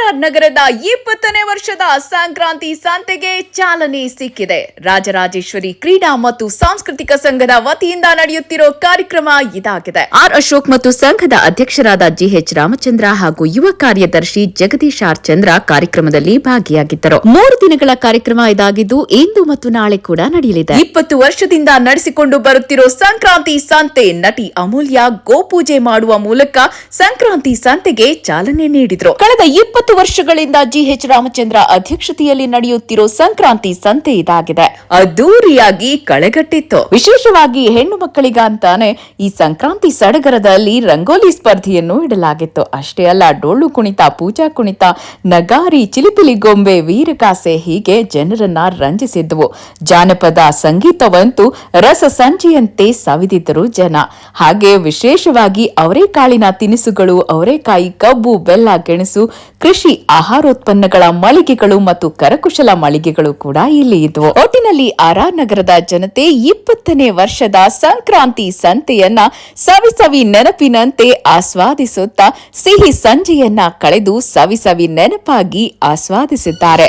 RR ನಗರದ 20ನೇ ವರ್ಷದ ಸಂಕ್ರಾಂತಿ ಸಂತೆಗೆ ಚಾಲನೆ ಸಿಕ್ಕಿದೆ. ರಾಜರಾಜೇಶ್ವರಿ ಕ್ರೀಡಾ ಮತ್ತು ಸಾಂಸ್ಕೃತಿಕ ಸಂಘದ ವತಿಯಿಂದ ನಡೆಯುತ್ತಿರೋ ಕಾರ್ಯಕ್ರಮ ಇದಾಗಿದೆ. ಆರ್ ಅಶೋಕ್ ಮತ್ತು ಸಂಘದ ಅಧ್ಯಕ್ಷರಾದ ಜಿಎಚ್ ರಾಮಚಂದ್ರ ಹಾಗೂ ಯುವ ಕಾರ್ಯದರ್ಶಿ ಜಗದೀಶ್ ಆರ್ ಚಂದ್ರ ಕಾರ್ಯಕ್ರಮದಲ್ಲಿ ಭಾಗಿಯಾಗಿದ್ದರು. 3 ದಿನಗಳ ಕಾರ್ಯಕ್ರಮ ಇದಾಗಿದ್ದು ಇಂದು ಮತ್ತು ನಾಳೆ ಕೂಡ ನಡೆಯಲಿದೆ. 20 ವರ್ಷದಿಂದ ನಡೆಸಿಕೊಂಡು ಬರುತ್ತಿರೋ ಸಂಕ್ರಾಂತಿ ಸಂತೆ ನಟಿ ಅಮೂಲ್ಯ ಗೋಪೂಜೆ ಮಾಡುವ ಮೂಲಕ ಸಂಕ್ರಾಂತಿ ಸಂತೆಗೆ ಚಾಲನೆ ನೀಡಿದ್ರು. ಕಳೆದ 20 ವರ್ಷಗಳಿಂದ ಜಿಎಚ್ ರಾಮಚಂದ್ರ ಅಧ್ಯಕ್ಷತೆಯಲ್ಲಿ ನಡೆಯುತ್ತಿರೋ ಸಂಕ್ರಾಂತಿ ಸಂತೆ ಇದಾಗಿದೆ. ಅದ್ದೂರಿಯಾಗಿ ಕಳೆಗಟ್ಟಿತ್ತು. ವಿಶೇಷವಾಗಿ ಹೆಣ್ಣು ಮಕ್ಕಳಿಗಂತಾನೆ ಈ ಸಂಕ್ರಾಂತಿ ಸಡಗರದಲ್ಲಿ ರಂಗೋಲಿ ಸ್ಪರ್ಧೆಯನ್ನು ಇಡಲಾಗಿತ್ತು. ಅಷ್ಟೇ ಅಲ್ಲ, ಡೊಳ್ಳು ಕುಣಿತ, ಪೂಜಾ ಕುಣಿತ, ನಗಾರಿ, ಚಿಲಿಪಿಲಿ ಗೊಂಬೆ, ವೀರಗಾಸೆ ಹೀಗೆ ಜನರನ್ನ ರಂಜಿಸಿದ್ವು. ಜಾನಪದ ಸಂಗೀತವಂತೂ ರಸ ಸಂಜೆಯಂತೆ ಸವಿದಿದ್ದರು ಜನ. ಹಾಗೆ ವಿಶೇಷವಾಗಿ ಅವರೆಕಾಳಿನ ತಿನಿಸುಗಳು, ಅವರೆಕಾಯಿ, ಕಬ್ಬು, ಬೆಲ್ಲ, ಗೆಣಸು, ಕೃಷಿ ಆಹಾರೋತ್ಪನ್ನಗಳ ಮಳಿಗೆಗಳು ಮತ್ತು ಕರಕುಶಲ ಮಳಿಗೆಗಳು ಕೂಡ ಇಲ್ಲಿ ಇದ್ವು. ಒಟ್ಟಿನಲ್ಲಿ ಆರ್ಆರ್ ನಗರದ ಜನತೆ 20ನೇ ವರ್ಷದ ಸಂಕ್ರಾಂತಿ ಸಂತೆಯನ್ನ ಸವಿ ನೆನಪಿನಂತೆ ಆಸ್ವಾದಿಸುತ್ತಾ ಸಿಹಿ ಸಂಜೆಯನ್ನ ಕಳೆದು ಸವಿ ನೆನಪಾಗಿ ಆಸ್ವಾದಿಸಿದ್ದಾರೆ.